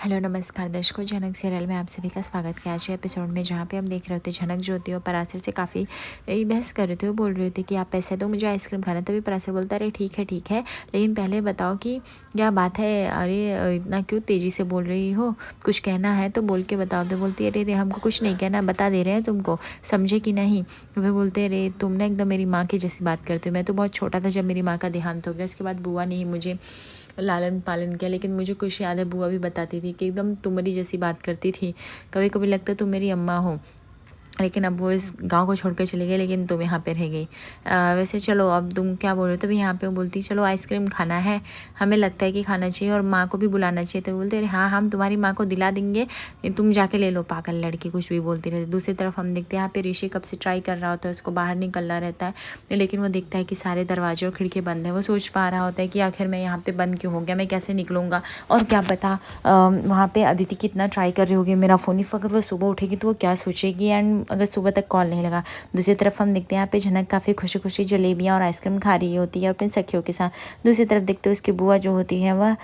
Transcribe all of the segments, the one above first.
Hello नमस्कार दर्शकों, झनक सीरियल में आप सभी का स्वागत है। आज के एपिसोड में जहाँ पे हम देख रहे होते झनक जो होती है और पराशर से काफ़ी बहस कर रहे थे। वो बोल रहे थे कि आप पैसे दो, मुझे आइसक्रीम खाना है। तभी पराशर बोलता है अरे ठीक है, लेकिन पहले बताओ कि क्या बात है। अरे इतना क्यों तेज़ी से बोल रही हो, कुछ कहना है तो बोल के बताओ। तो बोलती है अरे हमको कुछ नहीं कहना, बता दे रहे हैं तुमको, समझे कि नहीं। वे बोलते अरे तुम ना एकदम मेरी माँ की जैसी बात करते हो। मैं तो बहुत छोटा था जब मेरी माँ का देहांत हो गया, उसके बाद बुआ ने ही मुझे लालन पालन किया, लेकिन मुझे कुछ याद है बुआ भी बताती थी कि एकदम तुम्हारी जैसी बात करती थी, कभी कभी लगता तुम मेरी अम्मा हो। लेकिन अब वो इस गांव को छोड़कर चली गई, लेकिन तुम यहाँ पे रह गई। वैसे चलो अब तुम क्या बोल रहे हो। तभी यहाँ पे वो बोलती चलो आइसक्रीम खाना है, हमें लगता है कि खाना चाहिए और माँ को भी बुलाना चाहिए। तो बोलते अरे हाँ हम तुम्हारी माँ को दिला देंगे, तुम जाके ले लो। पागल लड़की कुछ भी बोलती रहती। दूसरी तरफ हम देखते हैं यहाँ पे ऋषि कब से ट्राई कर रहा होता है, उसको बाहर निकलना रहता है, लेकिन वो देखता है कि सारे दरवाजे और खिड़की बंद है। वो सोच पा रहा होता है कि आखिर मैं यहाँ पे बंद क्यों हो गया, मैं कैसे निकलूँगा। और क्या पता वहाँ पे अदिति कितना ट्राई कर रही होगी मेरा फ़ोन। इफ अगर वो सुबह उठेगी तो वो क्या सोचेगी, एंड अगर सुबह तक कॉल नहीं लगा। दूसरी तरफ हम देखते हैं यहाँ पे झनक काफ़ी खुशी खुशी जलेबियाँ और आइसक्रीम खा रही होती है अपने सखियों के साथ। दूसरी तरफ देखते हैं उसकी बुआ जो होती है वह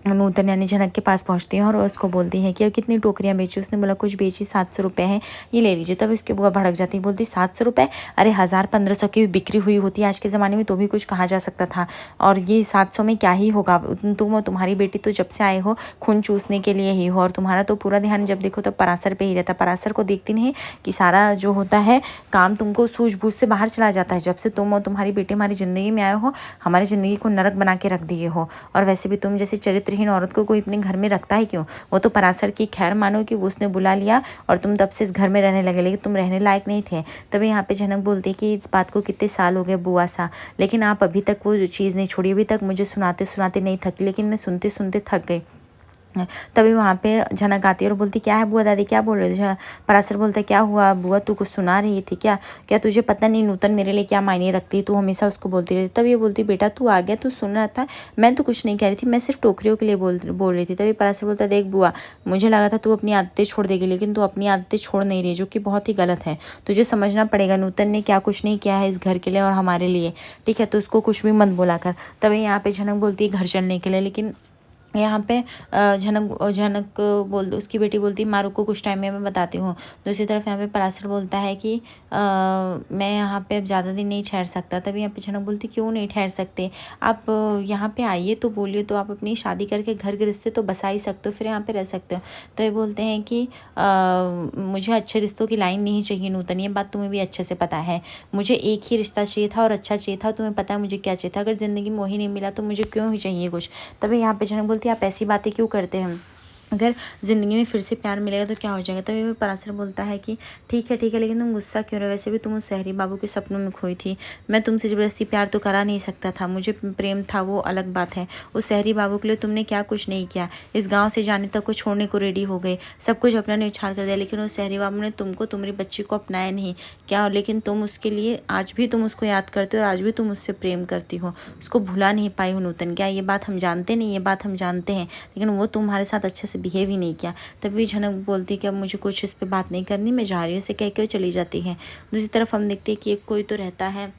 नूतन यानी झनक के पास पहुंचती है और उसको बोलती है कि अब कितनी टोकरियां बेची। उसने बोला कुछ बेची, 700 रुपये है, ये ले लीजिए। तब उसकी बुआ भड़क जाती है, बोलती 700 रुपये, अरे 1000-1500 की बिक्री हुई होती है आज के ज़माने में तो भी कुछ कहा जा सकता था, और ये 700 में क्या ही होगा। तुम और तुम्हारी बेटी तो जब से आए हो खून चूसने के लिए ही हो, और तुम्हारा तो पूरा ध्यान जब देखो तो पराशर पे ही रहता। पराशर को देखती नहीं कि सारा जो होता है काम तुमको सूझबूझ से बाहर चला जाता है। जब से तुम और तुम्हारी बेटी हमारी ज़िंदगी में आए हो, हमारी ज़िंदगी को नरक बना के रख दिए हो। और वैसे भी तुम जैसे चरित्रहीन औरत को कोई अपने घर में रखता है क्यों। वो तो पराशर की खैर मानो कि वो उसने बुला लिया और तुम तब से इस घर में रहने लगे, लेकिन तुम रहने लायक नहीं थे। तभी यहाँ पे झनक बोलती है कि इस बात को कितने साल हो गए बुआ सा, लेकिन आप अभी तक वो चीज़ नहीं छोड़ी। अभी तक मुझे सुनाते सुनाते नहीं थकी, लेकिन मैं सुनते सुनते थक गई। तभी वहाँ पे झनक आती है और बोलती क्या है बुआ दादी क्या बोल रहे थे। पराशर बोलता है क्या हुआ बुआ, तू कुछ सुना रही थी क्या, क्या तुझे पता नहीं नूतन मेरे लिए क्या मायने रखती है, तू हमेशा उसको बोलती रहती। तब ये बोलती बेटा तू आ गया, तू सुन रहा था, मैं तो कुछ नहीं कह रही थी, मैं सिर्फ टोकरियों के लिए बोल रही थी। तभी पराशर बोलता देख बुआ, मुझे लगा था तू अपनी आदतें छोड़ देगी, लेकिन तू अपनी आदतें छोड़ नहीं रही, जो कि बहुत ही गलत है। तुझे समझना पड़ेगा नूतन ने क्या कुछ नहीं किया है इस घर के लिए और हमारे लिए, ठीक है, तो उसको कुछ भी मत बोला कर। तभी यहाँ पे झनक बोलती है घर चलने के लिए, लेकिन यहाँ पे झनक झनक बोल उसकी बेटी बोलती है मारू को कुछ टाइम में मैं बताती हूँ। दूसरी तरफ यहाँ पे पराशर बोलता है कि मैं यहाँ पे अब ज़्यादा दिन नहीं ठहर सकता। तभी यहाँ पे झनक बोलती क्यों नहीं ठहर सकते, आप यहाँ पे आइए तो बोलिए, तो आप अपनी शादी करके घर गृहस्थी तो बसा ही सकते हो, फिर यहाँ पे रह सकते हो। तो ये बोलते हैं कि मुझे अच्छे रिश्तों की लाइन नहीं चाहिए नूतन, ये बात तुम्हें भी अच्छे से पता है। मुझे एक ही रिश्ता चाहिए था और अच्छा चाहिए था, तुम्हें पता है मुझे क्या चाहिए था। अगर ज़िंदगी में वही नहीं मिला तो मुझे क्यों ही चाहिए कुछ। तभी यहाँ पे झनक बोलती है आप ऐसी बातें क्यों करते हैं, अगर ज़िंदगी में फिर से प्यार मिलेगा तो क्या हो जाएगा। तभी पराशर बोलता है कि ठीक है, लेकिन तुम गुस्सा क्यों रहे हो, वैसे भी तुम उस शहरी बाबू के सपनों में खोई थी, मैं तुमसे ज़बरदस्ती प्यार तो करा नहीं सकता था, मुझे प्रेम था वो अलग बात है। उस शहरी बाबू के लिए तुमने क्या कुछ नहीं किया, इस गाँव से जाने तक को छोड़ने को रेडी हो गए, सब कुछ अपना न्यौछावर कर दिया, लेकिन उस शहरी बाबू ने तुमको तुम्हारी बच्ची को अपनाया नहीं क्या, लेकिन तुम उसके लिए आज भी तुम उसको याद करते हो और आज भी तुम उससे प्रेम करती हो, उसको भुला नहीं पाई हो नूतन। क्या ये बात हम जानते नहीं, ये बात हम जानते हैं, लेकिन वो तुम्हारे साथ अच्छे से बिहेव ही नहीं किया। तभी झनक बोलती कि अब मुझे कुछ इस पे बात नहीं करनी, मैं जा रही हूँ, ऐसे कह के चली जाती है। दूसरी तरफ हम देखते हैं कि एक कोई तो रहता है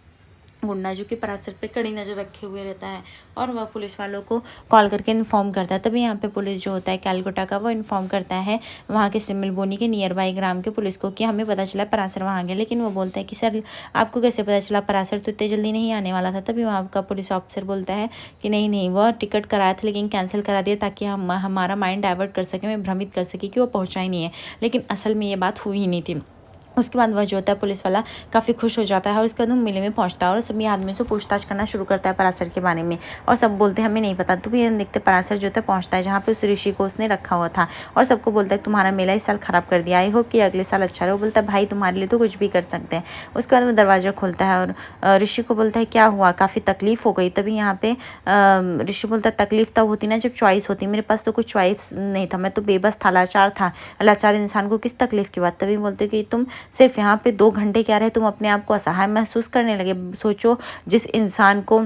गुंडा, जो कि पराशर पे कड़ी नज़र रखे हुए रहता है, और वह पुलिस वालों को कॉल करके इन्फॉर्म करता है। तभी यहाँ पे पुलिस जो होता है कैलकाटा का, वो इन्फॉर्म करता है वहाँ के सिमिल बोनी के नियर बाई ग्राम के पुलिस को कि हमें पता चला पराशर वहाँ गया। लेकिन वो बोलता है कि सर आपको कैसे पता चला, पराशर तो इतने जल्दी नहीं आने वाला था। तभी वहाँ का पुलिस ऑफिसर बोलता है कि नहीं वह टिकट कराया था लेकिन कैंसिल करा दिया, ताकि हमारा माइंड डाइवर्ट कर सके, मैं भ्रमित कर सके कि वो पहुँचा ही नहीं है, लेकिन असल में ये बात हुई ही नहीं थी। उसके बाद वह जो होता है पुलिस वाला काफ़ी खुश हो जाता है और उसके बाद वो मेले में पहुंचता है और सभी आदमियों से पूछताछ करना शुरू करता है पराशर के बारे में, और सब बोलते हैं हमें नहीं पता। तो भी देखते पराशर जो होता है पहुंचता है जहाँ पे उस ऋषि को उसने रखा हुआ था, और सबको बोलता है तुम्हारा मेला इस साल ख़राब कर दिया, आई होप कि अगले साल अच्छा रहे। वो बोलता है भाई तुम्हारे लिए तो कुछ भी कर सकते हैं। उसके बाद वो दरवाज़ा खोलता है और ऋषि को बोलता है क्या हुआ, काफ़ी तकलीफ़ हो गई। तभी यहाँ पे ऋषि बोलता है तकलीफ़ तब होती ना जब चॉइस होती, मेरे पास तो कुछ चॉइस नहीं था, मैं तो बेबस था, लाचार था, लाचार इंसान को किस तकलीफ़ की बात। तभी बोलते कि तुम सिर्फ यहाँ पे 2 घंटे क्या रहे, तुम अपने आप को असहाय महसूस करने लगे। सोचो जिस इंसान को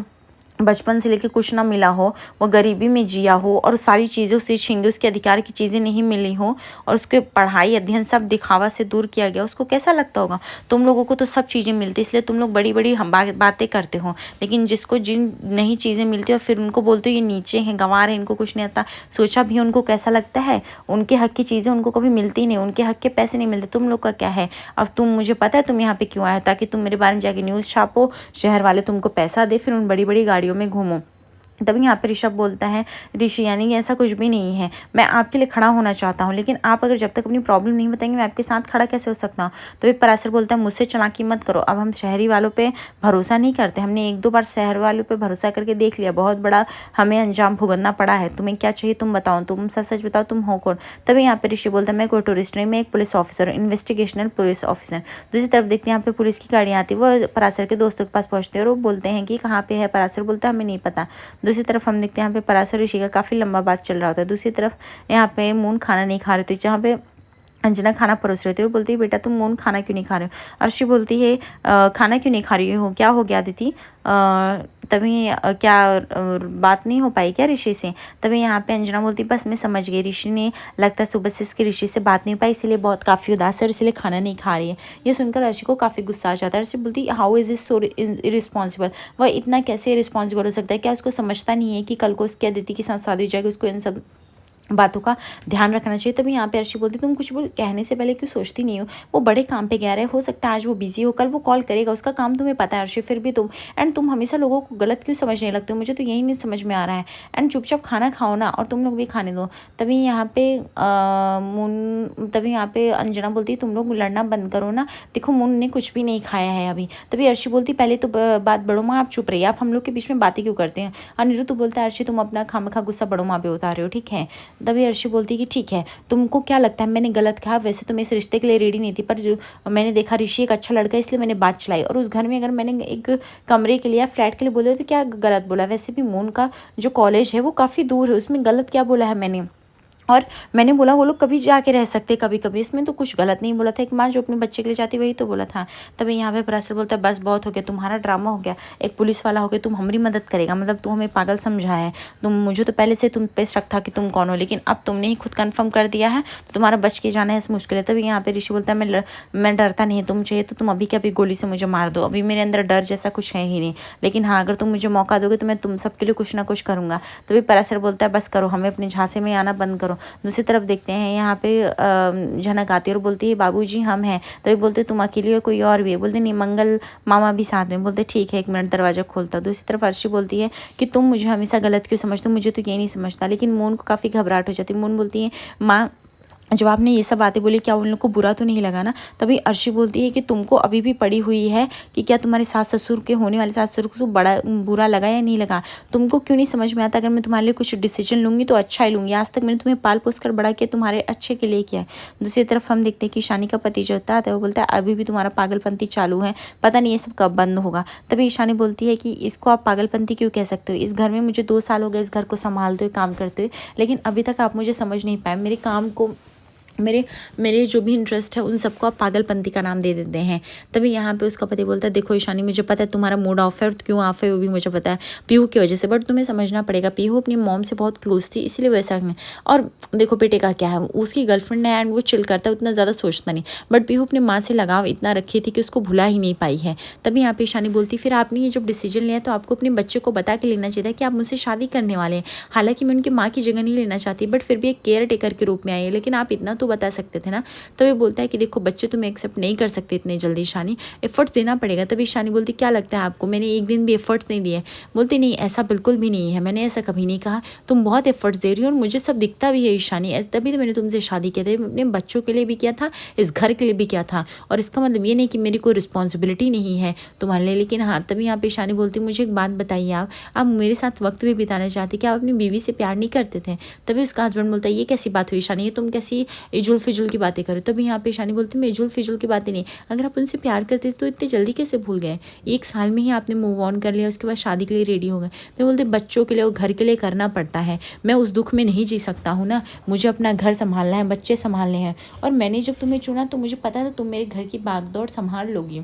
बचपन से लेके कुछ ना मिला हो, वो गरीबी में जिया हो और सारी चीज़ें उसे छीन गई, उसके अधिकार की चीज़ें नहीं मिली हो और उसके पढ़ाई अध्ययन सब दिखावा से दूर किया गया, उसको कैसा लगता होगा। तुम लोगों को तो सब चीज़ें मिलती, इसलिए तुम लोग बड़ी बड़ी हम बातें करते हो, लेकिन जिसको जिन नई चीज़ें मिलती है और फिर उनको बोलते हो ये नीचे हैं, गंवार हैं, इनको कुछ नहीं आता। सोचा भी उनको कैसा लगता है। उनके हक की चीज़ें उनको कभी मिलती नहीं, उनके हक के पैसे नहीं मिलते। तुम लोग का क्या है। अब तुम, मुझे पता है तुम यहाँ पे क्यों आए हो, ताकि तुम मेरे बारे में जाके न्यूज़ छापो, शहर वाले तुमको पैसा दे, फिर उन बड़ी बड़ी गाड़ियों में घूमो। तभी यहाँ पे ऋषभ बोलता है, ऋषि यानी कि ऐसा कुछ भी नहीं है, मैं आपके लिए खड़ा होना चाहता हूँ, लेकिन आप अगर जब तक अपनी प्रॉब्लम नहीं बताएंगे मैं आपके साथ खड़ा कैसे हो सकता हूँ। तभी पराशर बोलता है, मुझसे चालाकी मत करो, अब हम शहरी वालों पे भरोसा नहीं करते, हमने 1-2 बार शहर वालों पे भरोसा करके देख लिया, बहुत बड़ा हमें अंजाम भुगतना पड़ा है। तुम्हें क्या चाहिए तुम बताओ, तुम सच सच बताओ तुम हो कौन। तभी यहाँ पे ऋषि बोलता है, मैं कोई टूरिस्ट नहीं, मैं एक पुलिस ऑफिसर हूँ, इन्वेस्टिगेशनल पुलिस ऑफिसर। दूसरी तरफ देखते हैं यहाँ पे पुलिस की गाड़ियाँ आती है, वो पराशर के दोस्तों के पास पहुँचते हैं और वो बोलते हैं कि कहाँ पे है। पराशर बोलता है हमें नहीं पता। दूसरी तरफ हम देखते हैं यहाँ पे पराशर ऋषि का काफ़ी लंबा बात चल रहा होता है। दूसरी तरफ यहाँ पे मून खाना नहीं खा रहे थे, जहाँ पे अंजना खाना परोस रहे थे, और बोलती है बेटा तुम मून खाना क्यों नहीं खा रहे हो। अर्शी बोलती है खाना क्यों नहीं खा रही हो, क्या हो गया अदिति। तभी क्या बात नहीं हो पाई क्या ऋषि से। तभी यहाँ पे अंजना बोलती बस मैं समझ गई, ऋषि ने लगता है सुबह से इसके ऋषि से बात नहीं हो पाई, इसीलिए बहुत काफ़ी उदास है और इसलिए खाना नहीं खा रही है। ये सुनकर अर्शी को काफ़ी गुस्सा आ जाता है। अर्शी बोलती how is is so irresponsible, वह इतना कैसे इरिस्पॉन्सिबल हो सकता है, क्या उसको समझता नहीं है कि कल को उसकी अदिति के साथ शादी हो जाएगी, उसको इन सब बातों का ध्यान रखना चाहिए। तभी यहाँ पे अर्शी बोलती तुम कुछ बोल कहने से पहले क्यों सोचती नहीं हो, वो बड़े काम पे गया रहा है, हो सकता है आज वो बिजी हो, कल वो कॉल करेगा, उसका काम तुम्हें पता है अर्शी, फिर भी तुम हमेशा लोगों को गलत क्यों समझने लगते हो, मुझे तो यही नहीं समझ में आ रहा है। एंड चुपचाप खाना खाओ ना, और तुम लोग भी खाने दो। तभी यहाँ पे तभी यहाँ पे अंजना बोलती है तुम लोग लड़ना बंद करो ना, देखो मुन ने कुछ भी नहीं खाया है अभी। तभी अर्शी बोलती पहले तो बात बड़ो माँ आप चुप रहिए, आप हम लोग के बीच में बातें क्यों करते हैं। अनिरुद्ध बोलता है अर्शी तुम अपना खामखा गुस्सा बड़ो माँ पे उतार रहे हो, ठीक है। तभी अर्शी बोलती है कि ठीक है, तुमको क्या लगता है मैंने गलत कहा, वैसे तो मैं इस रिश्ते के लिए रेडी नहीं थी, पर जो मैंने देखा ऋषि एक अच्छा लड़का है इसलिए मैंने बात चलाई, और उस घर में अगर मैंने एक कमरे के लिए फ्लैट के लिए बोले तो क्या गलत बोला। वैसे भी मून का जो कॉलेज है वो काफ़ी दूर है, उसमें गलत क्या बोला है मैंने। और मैंने बोला वो लोग कभी जाके रह सकते कभी कभी, इसमें तो कुछ गलत नहीं बोला था, एक माँ जो अपने बच्चे के लिए जाती वही तो बोला था। तभी यहाँ पे पराशर बोलता है बस बहुत हो गया, तुम्हारा ड्रामा हो गया, एक पुलिस वाला हो गया, तुम हमारी मदद करेगा, मतलब तू हमें पागल समझा है। तुम, मुझे तो पहले से तुम पे शक था कि तुम कौन हो, लेकिन अब तुमने ही खुद कन्फर्म कर दिया है तो तुम्हारा बच के जाना है मुश्किल है। तभी यहाँ पे ऋषि बोलता है मैं डरता नहीं, तुम चाहिए तो तुम अभी के अभी गोली से मुझे मार दो, अभी मेरे अंदर डर जैसा कुछ है ही नहीं, लेकिन हाँ अगर तुम मुझे मौका दोगे तो मैं तुम सबके लिए कुछ ना कुछ करूँगा। तभी पराशर बोलता है बस करो, हमें अपने झांसे में आना बंद करो। दूसरी तरफ देखते हैं यहाँ पे झनक आती है और बोलती है बाबूजी हम हैं। तभी बोलते तुम अकेली हो कोई और भी है, बोलते नहीं मंगल मामा भी साथ में, बोलते ठीक है 1 मिनट दरवाजा खोलता। दूसरी तरफ अर्शी बोलती है कि तुम मुझे हमेशा गलत क्यों समझते हो, मुझे तो ये नहीं समझता, लेकिन मोन को काफ़ी घबराहट हो जाती है। मोन बोलती है माँ जब आपने ये सब बातें बोली क्या उन लोग को बुरा तो नहीं लगा ना। तभी अर्शी बोलती है कि तुमको अभी भी पड़ी हुई है कि क्या तुम्हारे सास ससुर के होने वाले सास ससुर को बड़ा बुरा लगा या नहीं लगा, तुमको क्यों नहीं समझ में आता। अगर मैं तुम्हारे लिए कुछ डिसीजन लूँगी तो अच्छा ही लूँगी, आज तक मैंने तुम्हें पाल पोस कर बड़ा किया, तुम्हारे अच्छे के लिए किया है। दूसरी तरफ हम देखते हैं कि ईशानी का पति जो होता है वो बोलता है अभी भी तुम्हारा पागलपंती चालू है, पता नहीं ये सब कब बंद होगा। तभी ईशानी बोलती है कि इसको आप पागलपंती क्यों कह सकते हो, इस घर में मुझे 2 साल हो गए इस घर को संभालते हुए काम करते हुए, लेकिन अभी तक आप मुझे समझ नहीं पाए, मेरे काम को मेरे मेरे जो भी इंटरेस्ट है उन सबको आप पागलपंती का नाम दे देते हैं। तभी यहाँ पे उसका पति बोलता है देखो ईशानी मुझे पता है तुम्हारा मूड ऑफ है, और क्यों ऑफ है वो भी मुझे पता है पीहू की वजह से, बट तुम्हें समझना पड़ेगा पीहू अपनी मॉम से बहुत क्लोज थी इसलिए वैसा है। और देखो बेटे का क्या है, उसकी गर्लफ्रेंड है एंड वो चिल करता है, उतना ज़्यादा सोचता नहीं, बट पीहू अपनी माँ से लगाव इतना रखी थी कि उसको भुला ही नहीं पाई है। तभी यहाँ पे ईशानी बोलती फिर आपने ये जब डिसीजन लिया तो आपको अपने बच्चे को बता के लेना चाहिए था कि आप मुझसे शादी करने वाले हैं। हालांकि मैं उनकी माँ की जगह नहीं लेना चाहती, बट फिर भी एक केयर टेकर के रूप में आई है, लेकिन आप इतना तो बता सकते थे ना। तभी बोलता है कि देखो बच्चे तुम एक्सेप्ट नहीं कर सकते इतने जल्दी ईशानी, एफर्ट्स देना पड़ेगा। तभी ईशानी बोलती क्या लगता है आपको मैंने एक दिन भी एफर्ट्स नहीं दिए। बोलती नहीं ऐसा बिल्कुल भी नहीं है, मैंने ऐसा कभी नहीं कहा, तुम बहुत एफर्ट्स दे रही हो और मुझे सब दिखता भी है ईशानी, तभी तो मैंने तुमसे शादी किया था, अपने बच्चों के लिए भी किया था, इस घर के लिए भी किया था, और इसका मतलब ये नहीं कि मेरी कोई रिस्पॉन्सिबिलिटी नहीं है तुम्हारे लिए। लेकिन हाँ तभी यहाँ पे ईशानी बोलती मुझे एक बात बताइए आप मेरे साथ वक्त भी बिताना चाहती, कि आप अपनी बीवी से प्यार नहीं करते थे। तभी उसका हस्बैंड बोलता है ये कैसी बात हुई ईशानी, ये तुम कैसी इजुल फिजुल की बातें करो। तभी यहाँ पे ईशानी बोलती मैं इजुल फिजुल की बातें नहीं, अगर आप उनसे प्यार करते तो इतने जल्दी कैसे भूल गए, 1 साल में ही आपने मूव ऑन कर लिया, उसके बाद शादी के लिए रेडी हो गए। तो बोलते बच्चों के लिए और घर के लिए करना पड़ता है, मैं उस दुख में नहीं जी सकता हूँ ना, मुझे अपना घर संभालना है, बच्चे संभालने हैं, और मैंने जब तुम्हें चुना तो मुझे पता था तुम मेरे घर की भागदौड़ संभाल लोगी,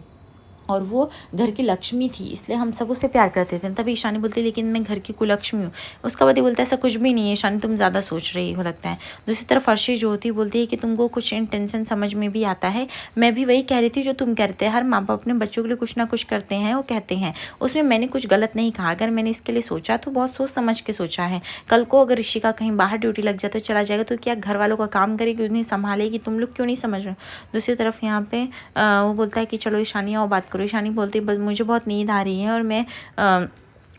और वो घर की लक्ष्मी थी, इसलिए हम सब उससे प्यार करते थे। तभी ईशानी बोलती लेकिन मैं घर की कुलक्ष्मी हूँ। उसका पति बोलता है ऐसा कुछ भी नहीं है ईशानी, तुम ज़्यादा सोच रही हो लगता है। दूसरी तरफ अर्शी जो होती बोलती है कि तुमको कुछ इंटेंशन समझ में भी आता है, मैं भी वही कह रही थी जो तुम कहते हैं। हर माँ बाप अपने बच्चों के लिए कुछ ना कुछ करते हैं, वो कहते हैं, उसमें मैंने कुछ गलत नहीं कहा। अगर मैंने इसके लिए सोचा तो बहुत सोच समझ के सोचा है। कल को अगर ऋषि का कहीं बाहर ड्यूटी लग जाए तो चला जाएगा, तो क्या घर वालों का काम करेगी, उन्हें संभालेगी, तुम लोग क्यों नहीं समझ रहे हो। दूसरी तरफ यहाँ पे वो बोलता है कि चलो ईशानी आओ बात करो। ईशानी बोलती है मुझे बहुत नींद आ रही है और मैं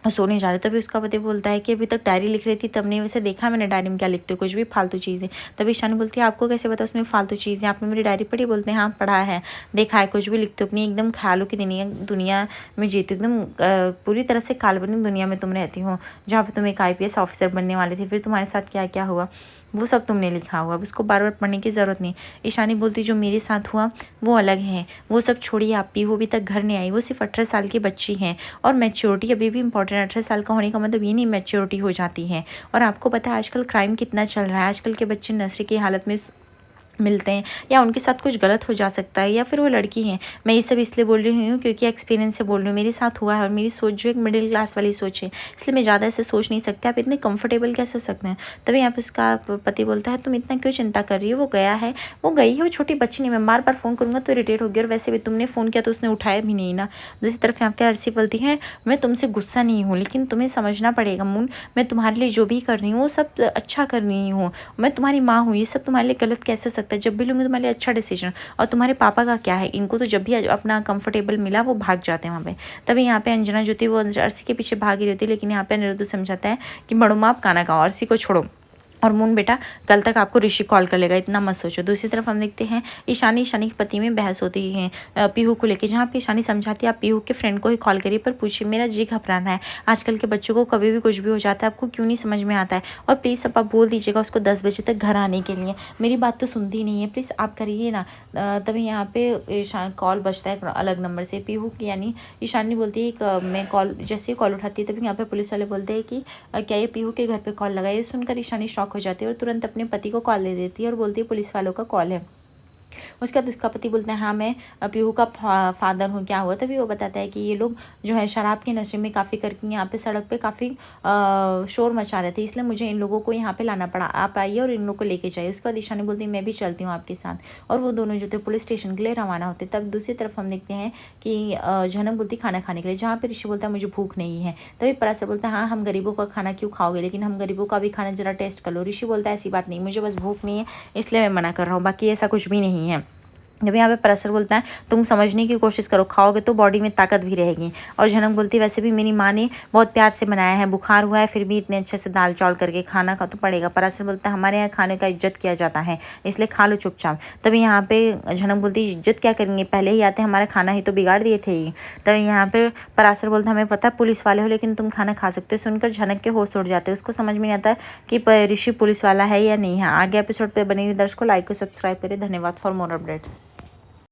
सोने जा रहे। तभी उसका पति बोलता है कि अभी तक डायरी लिख रही थी, तब नहीं वैसे देखा मैंने डायरी में क्या लिखते हो, कुछ भी फालतू चीज़ें। तभी ईशानी बोलती है आपको कैसे पता उसमें फालतू चीज़ें, आपने मेरी डायरी पढ़ी। बोलते हैं हाँ पढ़ा है, देखा है, कुछ भी लिखते हो, अपनी एकदम ख्यालों की दुनिया में जीती हो, एकदम पूरी तरह से काल्पनिक दुनिया में तुम रहती हो, जहाँ पर तुम एक IPS ऑफिसर बनने वाले थे, फिर तुम्हारे साथ क्या क्या हुआ वो सब तुमने लिखा हुआ। अब उसको बार बार पढ़ने की ज़रूरत नहीं। ईशानी बोलती जो मेरे साथ हुआ वो अलग है, वो सब छोड़िए आप, पीहू अभी तक घर नहीं आई, वो सिर्फ 18 साल की बच्ची है और मैच्योरिटी अभी भी इंपॉर्टेंट है। 18 साल का होने का मतलब ये नहीं मैच्योरिटी हो जाती है। और आपको पता है आजकल क्राइम कितना चल रहा है, आजकल के बच्चे नशे की हालत में मिलते हैं या उनके साथ कुछ गलत हो जा सकता है, या फिर वो लड़की हैं। मैं ये सब इसलिए बोल रही हूँ क्योंकि एक्सपीरियंस से बोल रही हूँ, मेरे साथ हुआ है और मेरी सोच जो एक मिडिल क्लास वाली सोच है, इसलिए मैं ज़्यादा ऐसे सोच नहीं सकती। आप इतने कंफर्टेबल कैसे हो सकते हैं। तभी यहाँ पे उसका पति बोलता है तुम इतना क्यों चिंता कर रही हो, वो गया है, वो गई है, वो छोटी बच्ची नहीं, मैं बार बार फ़ोन करूँगा तो इरिटेट हो गया, और वैसे भी तुमने फ़ोन किया तो उसने उठाया भी नहीं ना। दूसरी तरफ यहाँ पे अर्शी बोलती है मैं तुमसे गुस्सा नहीं हूँ, लेकिन तुम्हें समझना पड़ेगा मुन, मैं तुम्हारे लिए जो भी कर रही हूँ वो सब अच्छा कर रही हूँ, मैं तुम्हारी माँ हूँ, ये सब तुम्हारे लिए गलत कैसे हो सकता है। जब भी लूँगी तुम्हारे लिए अच्छा डिसीजन। और तुम्हारे पापा का क्या है, इनको तो जब भी अपना कंफर्टेबल मिला वो भाग जाते हैं वहाँ पे। तभी यहाँ पे अंजना जो थी वो अर्शी के पीछे भागी रहती है, लेकिन यहाँ पे अनिरुद्ध समझाता है कि बड़ो माँ आप खाना खाओ, अर्शी को छोड़ो, और मुन बेटा कल तक आपको ऋषि कॉल कर लेगा, इतना मत सोचो। दूसरी तरफ हम देखते हैं ईशानी के पति में बहस होती है पीहू को लेके, जहाँ पे ईशानी समझाती है आप पीहू के फ्रेंड को ही कॉल करिए, पर पूछिए मेरा जी घबराना है, आजकल के बच्चों को कभी भी कुछ भी हो जाता है, आपको क्यों नहीं समझ में आता है, और प्लीज़ अब आप बोल दीजिएगा उसको 10 बजे तक घर आने के लिए, मेरी बात तो सुनती नहीं है, प्लीज़ आप करिए ना। तभी यहाँ पे कॉल बजता है अलग नंबर से, पीहू की यानी ईशानी बोलती है मैं कॉल, जैसे ही कॉल उठाती है तभी यहाँ पे पुलिस वाले बोलते हैं कि क्या ये पीहू के घर पे कॉल लगा है। ये सुनकर ईशानी शॉक हो जाती है और तुरंत अपने पति को कॉल दे देती है और बोलती है पुलिस वालों का कॉल है। उसके बाद उसका पति बोलता है हाँ मैं पीहू का फादर हूँ, क्या हुआ। तभी वो बताता है कि ये लोग जो है शराब के नशे में काफ़ी करके यहाँ पे सड़क पे काफ़ी शोर मचा रहे थे, इसलिए मुझे इन लोगों को यहाँ पे लाना पड़ा, आप आइए और इन लोगों को लेके जाइए। उसके बाद ईशानी बोलती है मैं भी चलती हूँ आपके साथ, और वो दोनों जो थे पुलिस स्टेशन के लिए रवाना होते। तब दूसरी तरफ हम देखते हैं कि झनक बोलती खाना खाने के लिए, जहाँ पे ऋषि बोलता है मुझे भूख नहीं है। तभी पराशर बोलता है हाँ हम गरीबों का खाना क्यों खाओगे, लेकिन हम गरीबों का भी खाना जरा टेस्ट कर लो। ऋषि बोलता है ऐसी बात नहीं, मुझे बस भूख नहीं है इसलिए मैं मना कर रहा हूँ, बाकी ऐसा कुछ भी नहीं है। जब यहाँ पे पराशर बोलता है तुम समझने की कोशिश करो, खाओगे तो बॉडी में ताकत भी रहेगी। और झनक बोलती है वैसे भी मेरी माँ ने बहुत प्यार से बनाया है, बुखार हुआ है फिर भी इतने अच्छे से दाल चावल करके खाना खा तो पड़ेगा। पराशर बोलता है हमारे यहाँ खाने का इज्जत किया जाता है, इसलिए खा लो चुपचाप। तभी यहाँ पे झनक बोलती है इज्जत क्या करेंगे, पहले ही आते हमारा खाना ही तो बिगाड़ दिए थे ही। तभी यहाँ पे पराशर बोलता है हमें पता पुलिस वाले हो लेकिन तुम खाना खा सकते हो। सुनकर झनक के होश उड़ जाते हैं, उसको समझ में नहीं आता कि ऋषि पुलिस वाला है या नहीं है। आगे एपिसोड पर बने हुए दर्शकों लाइक को सब्सक्राइब करें। धन्यवाद फॉर मोर अपडेट्स।